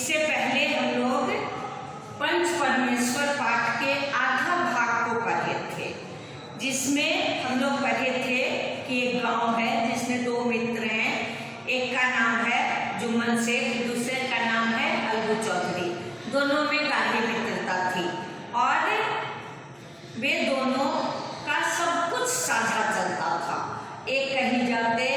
इससे पहले हम लोग पंच परमेश्वर पाठ के आधा भाग को पढ़े थे, जिसमें हम लोग पढ़े थे कि एक गांव है जिसमें दो मित्र हैं। एक का नाम है जुम्मन शेख, दूसरे का नाम है अलगू चौधरी। दोनों में गाढ़ी मित्रता थी और वे दोनों का सब कुछ साझा चलता था। एक कहीं जाते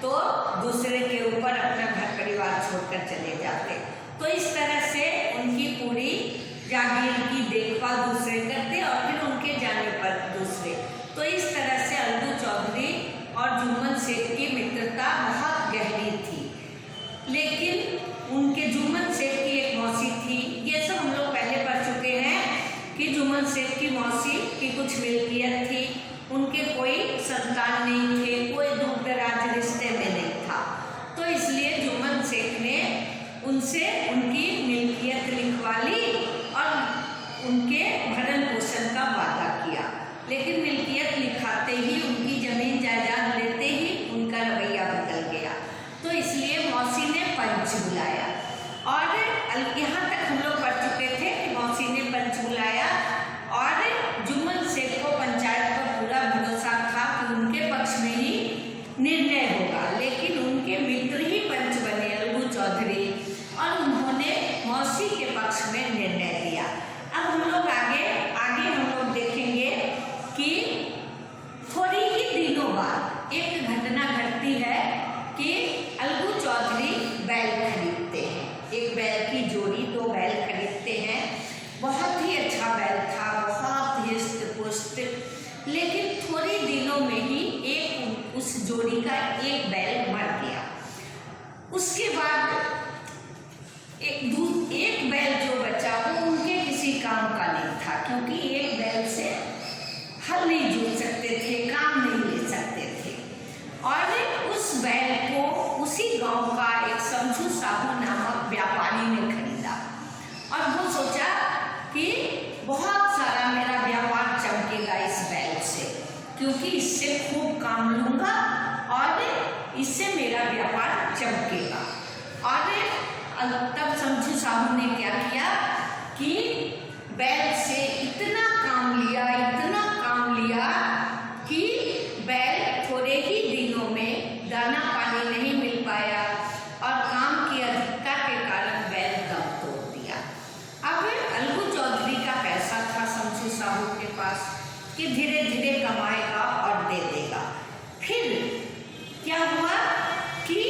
तो दूसरे के ऊपर अपना घर परिवार छोड़कर चले जाते। तो इस तरह से उनकी पूरी जागीर की देखभाल दूसरे करते और फिर उनके जाने पर दूसरे। तो इस तरह से अलगू चौधरी और जुम्मन शेख की मित्रता बहुत गहरी थी। लेकिन उनके जुम्मन शेख की एक मौसी थी, ये सब हम लोग पहले पढ़ चुके हैं कि जुम्मन शेख की मौसी की कुछ मिल्कियत थी, उनके कोई संतान नहीं थे, कोई दूर दराज रिश्ते में नहीं था। तो इसलिए जुम्मन शेख ने उनसे उनकी मिल्कियत लिखवा ली और उनके भरण पोषण का वादा किया। लेकिन मिल्कियत लिखाते ही, उनकी जमीन जायदाद लेते ही उनका रवैया बदल गया। तो इसलिए मौसी ने पंच बुलाया और यहाँ तक हम लोग पढ़ चुके थे कि मौसी ने पंच बुलाया और जुम्मन शेख को पंचायत पर पूरा भरोसा था कि उनके पक्ष में ही निर्णय होगा। लेकिन उनके मित्र ही पंच बने अलगू चौधरी और उन्होंने मौसी के पक्ष में निर्णय दिया। अब हम लोग आगे हम लोग देखेंगे कि थोड़ी ही दिनों बाद एक घटना घटती है कि अलगू चौधरी बैल खरीदते हैं। एक बैल की जोड़ी, दो बैल खरीदते हैं। बहुत ही अच्छा बैल था, बहुत हिष्ट पुष्ट। लेकिन थोड़े दिनों में ही उस जोड़ी का एक बैल मर गया। उसके बाद एक बैल जो बचा वो उनके किसी काम का नहीं था, क्योंकि एक बैल से हल नहीं जोत सकते थे, काम नहीं ले सकते थे। और उस बैल को उसी गांव का एक समझू साहू नामक व्यापारी ने खरीदा और वो सोचा कि बहुत सारा मेरा व्यापार चमकेगा इस बैल से, क्योंकि इससे खूब काम लूंगा और इससे मेरा व्यापार चमकेगा। और तब समझू साहू ने क्या किया कि बैल से इतना काम लिया कि बैल थोड़े ही दिनों में दाना पानी नहीं मिल पाया और काम की अधिकता के कारण बैल दम तोड़ दिया। अब अलगू चौधरी का पैसा था समझू साहू के पास कि धीरे धीरे कमाएगा और दे देगा। फिर क्या हुआ कि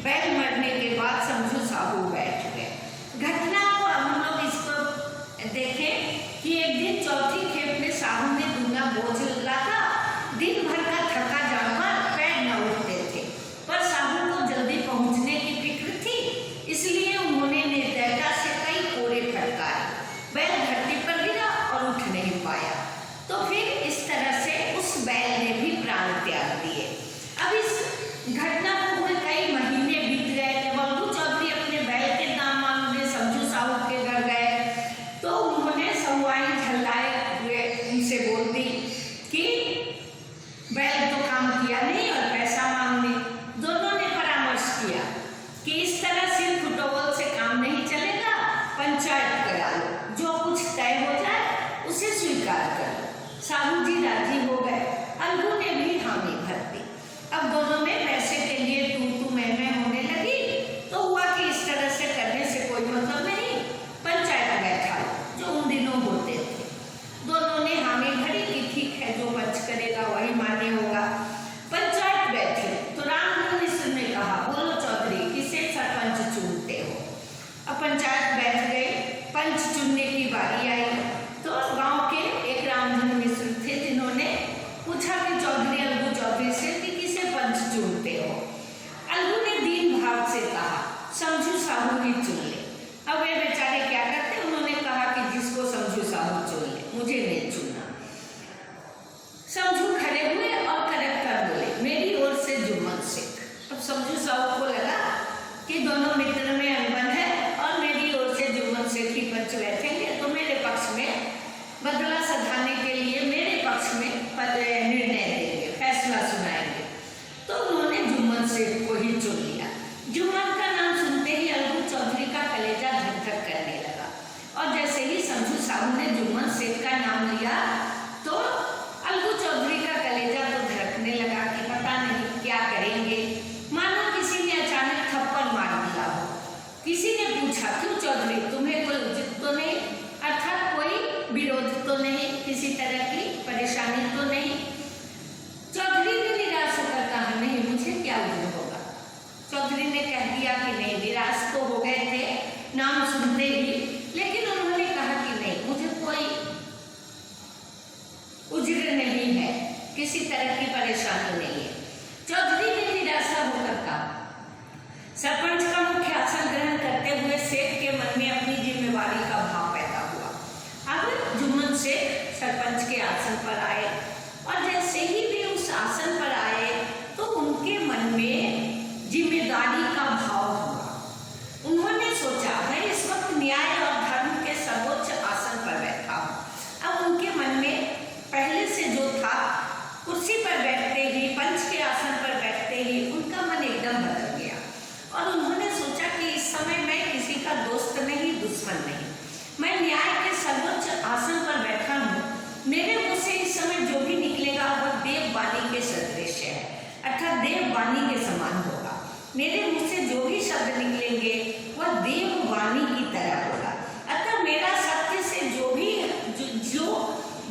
बैल मरने के बाद समझू साहू बैठ गए। घटना को हम लोग इसको देखें कि एक दिन चौथी खेप में साहू ने दूना बोझ लादा। दिन भर का थका जानवर पैर न उठते थे, पर साहू को जल्दी पहुंचने की फिक्र थी, इसलिए उन्होंने निर्दयता से कई कोड़े फटकाए। बैल धरती पर गिरा और उठ नहीं पाया। तो फिर इस तरह से उस बैल ने भी प्राण त्याग दिए। अब इस घटना को हुए कई महीने बीत गए। जब अलगू चौधरी अपने बैल के दाम मांगने समझू साहू के घर गए तो उन्होंने सहुआई झल्लाए हुए उनसे बोल दी कि बैल तो काम किया नहीं और पैसा मांगने। दोनों ने परामर्श किया कि इस तरह सिर्फ फुटबॉल से काम नहीं चलेगा, पंचायत करा लो, जो कुछ तय हो जाए उसे स्वीकार कर लो। साहू जी राजी हो गए, अलगू ने भी हामी भर दी। अब दोनों में पैसे के लिए तू मैं होने लगी। तो हुआ कि इस तरह से करने से कोई मतलब नहीं, पंचायत बैठा जो उन दिनों होते थे। दोनों ने हामी भरी कि ठीक है, जो पंच करेगा वही मान्य होगा। पंचायत बैठी तो रामधन मिश्र ने कहा, बोलो चौधरी किसे सरपंच चुनते हो। अब पंचायत बैठ गई, पंच चुनने की बारी आई तो गांव के एक रामधन मिश्र थे जिन्होंने पूछा कि चौधरी अलगू चौधरी से कि किसे पंच चुनते हो। अलगू ने दीन भाव से कहा समझू साहू ही चुन ले। अब वे बेचारे क्या करते, उन्होंने कहा कि जिसको समझू साहू चुन ले, मुझे नहीं चुनना। समझू खड़े हुए और कड़क कर बोले, मेरी ओर से जुम्मन शेख। अब समझू साहू को लगा कि दोनों मित्र में अनबन है और मेरी ओर से जुम्मन शेख ही पंच बैठेंगे तो मेरे पक्ष में बदला सधाने के लिए मेरे पक्ष में निर्णय देंगे, फैसला सुनाएंगे। तो उन्होंने जुम्मन शेख को ही चुन लिया। जुम्मन का नाम सुनते ही अलगू चौधरी साहू ने जुम्मन शेख का नाम लिया तो अलगू चौधरी का कलेजा तो धड़कने लगा कि पता नहीं क्या करेंगे। मानो किसी ने अचानक थप्पड़ मार दिया हो। किसी ने पूछा, क्यों चौधरी, तुम्हें कोई उचित तो नहीं, अर्थात कोई विरोध तो नहीं, किसी तरह की परेशानी तो नहीं? चौधरी ने निराश होकर कहा, नहीं, मुझे क्या उचित होगा। चौधरी ने कह दिया कि नहीं, निराश तो हो गए थे नाम सुनते ही, लेकिन उन्होंने कहा कि नहीं, मुझे कोई उज्र नहीं है, किसी तरह की परेशानी नहीं है। चौधरी ने निराशा होकर कहा। सरपंच का मुख्य आसन ग्रहण करते हुए शेख के मन में अपनी जिम्मेवारी का भाव पैदा हुआ। अब जुम्मन शेख सरपंच के आसन पर आए और जैसे ही वे उस आसन पर आए तो उनके मन में जिम्मेदारी का भाव हुआ। उन्होंने सोचा, मैं इस वक्त न्याय और धर्म के सर्वोच्च आसन पर बैठा हूँ। अब उनके मन में पहले से जो था, कुर्सी पर बैठते ही, पंच के आसन पर बैठते ही उनका मन एकदम बदल गया और उन्होंने सोचा कि इस समय मैं किसी का दोस्त नहीं, दुश्मन नहीं, मैं न्याय के सर्वोच्च आसन पर बैठा हूँ। मेरे मुँह से इस समय जो भी निकलेगा वह देववाणी के सदृश है, अर्थात देववाणी के समान होगा। मेरे मुँह से जो भी शब्द निकलेंगे वह देववाणी की तरह होगा। अतः मेरा सत्य से जो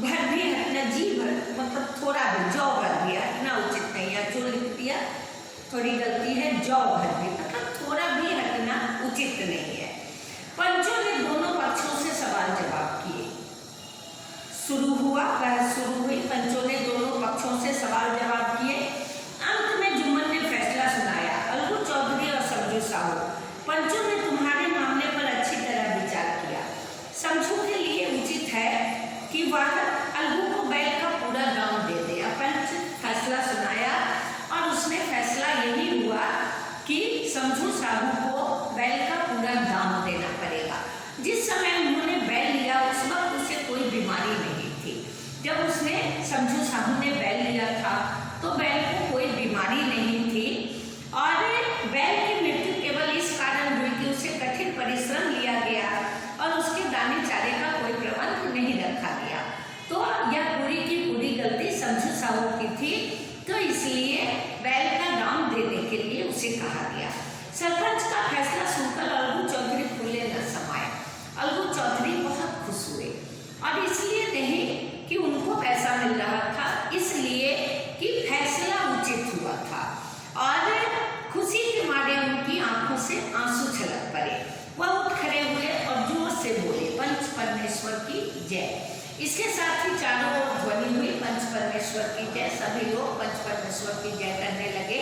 भर भी हटना, जी भर मतलब थोड़ा भी, जौ भर भी हटना उचित नहीं है। जो लिख दिया थोड़ी गलती है, जौ भर भी मतलब थोड़ा भी हटना उचित नहीं है। पंचों ने दोनों पक्षों से सवाल जवाब किए। शुरू हुआ, बहस शुरू हुई। पंचों ने दोनों पक्षों से सवाल जवाब किए। अंत में जुम्मन ने फैसला सुनाया, अलगू चौधरी और समझू साहू, पंचों ने तुम्हारे मामले पर अच्छी तरह विचार किया। समझू के लिए उचित है कि वह अलगू को बैल का पूरा दाम दे दे। पंच फैसला सुनाया और उसमें फैसला यही हुआ कि समझू साहू को बैल का पूरा दाम देना पड़ेगा। जिस समय उन्होंने बैल लिया उस वक्त उसे कोई बीमारी नहीं थी। जब उसने समझू साहू ने बैल लिया था तो बैल को कोई बीमारी नहीं थी और बैल की मृत्यु केवल इस कारण हुई कि उसे कठिन परिश्रम लिया गया और उसके दाने चारे का कोई प्रबंध नहीं रखा गया। तो यह पूरी की पूरी गलती समझू साहू की थी, तो इसलिए बैल का दाम देने के लिए उसे कहा गया। सरपंच का फैसला सुनकर अलगू चौधरी फूले न समाये। अलगू चौधरी बहुत खुश हुए और इसलिए नहीं कि उनको पैसा मिल रहा था, इसलिए कि फैसला उचित हुआ था और खुशी के मारे उनकी आंखों से आंसू छलक पड़े। वह उठ खड़े हुए और जोर से बोले, पंच परमेश्वर की जय। इसके साथ ही चारों ओर ध्वनि हुई, पंच परमेश्वर की जय। सभी लोग पंच परमेश्वर की जय करने लगे।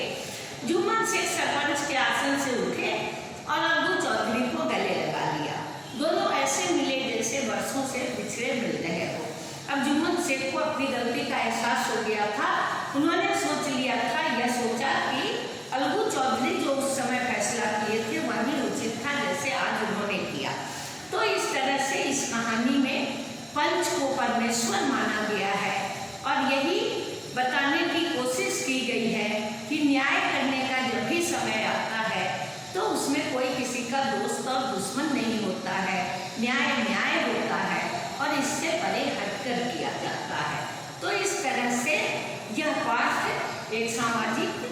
जुम्मन शेख सरपंच के आसन से उठे और अलगू चौधरी को गले लगा लिया। दोनों ऐसे मिले जैसे वर्षों से पिछड़े मिल रहे हो। अब जुम्मन शेख को अपनी गलती का एहसास हो गया था। उन्होंने सोच लिया था, यह सोचा कि अलगू चौधरी जो उस समय फैसला किए थे वही उचित था जैसे आज उन्होंने किया। तो इस तरह से इस कहानी में पंच को परमेश्वर माना गया है और यही बताने की कोशिश की गई है कि न्याय करने का जब भी समय आता है तो उसमें कोई किसी का दोस्त और दुश्मन नहीं होता है। न्याय न्याय होता है और इससे परे हटकर किया जाता है। तो इस तरह से यह पाठ एक सामाजिक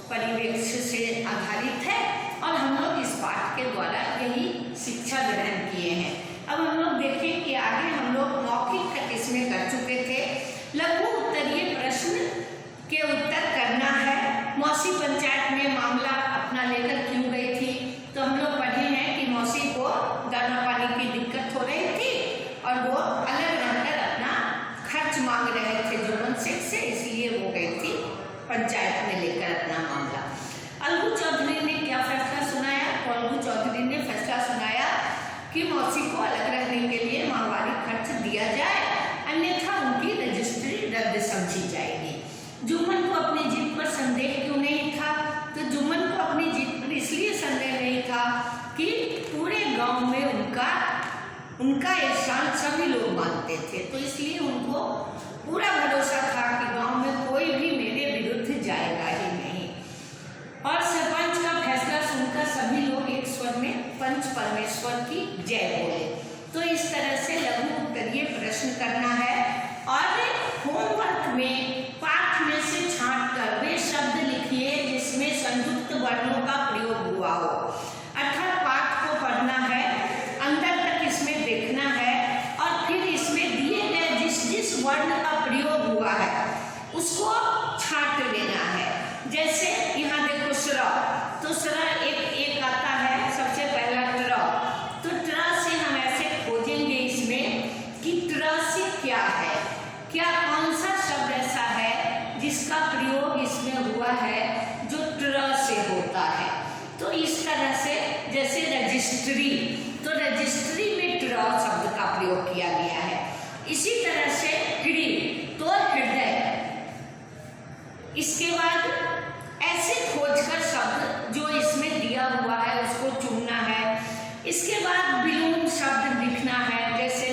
परिवेश से आधारित है और हम लोग इस पाठ के द्वारा यही शिक्षा ग्रहण किए हैं। अब हम लोग देखें कि आगे हम लोग मौखिक खत इसमें कर चुके थे। लघु उत्तरीय प्रश्न के उत्तर करना है। मौसी पंचायत में मामला अपना लेकर क्यों गई थी, तो हम लोग पढ़े हैं कि मौसी को दाना पानी की दिक्कत हो रही थी और वो अलग रहकर अपना खर्च मांग रहे थे जुम्मन शेख से, इसलिए वो गई थी पंचायत में लेकर अपना मामला। अलगू चौधरी ने क्या फैसला सुनाया, तो अलगू चौधरी ने फैसला सुनाया कि मौसी को अलग रहने के लिए माहवारी खर्च दिया जाए, अन्यथा उनकी रजिस्ट्री रद्द समझी जाएगी। जुम्मन को अपनी जीत पर संदेह क्यों नहीं था, तो जुम्मन को अपनी जीत पर इसलिए संदेह नहीं था कि पूरे गांव में उनका एहसान सभी लोग मानते थे, तो इसलिए उनको पूरा भरोसा था कि गांव में कोई भी मेरे विरुद्ध जाएगा ही नहीं। और सरपंच का फैसला सुनकर सभी लोग एक स्वर में पंच परमेश्वर की जय बोले। तो इस तरह से लघु वर्ण का प्रयोग हुआ है उसको छांट लेना है। जैसे यहाँ देखो स्र, तो स्र एक आता है सबसे पहला ट्र, तो ट्र से हम ऐसे खोजेंगे इसमें कि ट्र से क्या है, क्या कौन सा शब्द ऐसा है जिसका प्रयोग इसमें हुआ है जो ट्र से होता है। तो इस तरह से जैसे रजिस्ट्री, तो रजिस्ट्री में ट्र शब्द का प्रयोग किया गया है। इसी तरह से हृदय, तो हृदय। इसके बाद ऐसे खोजकर शब्द जो इसमें दिया हुआ है उसको चुनना है। इसके बाद विलोम शब्द लिखना है, जैसे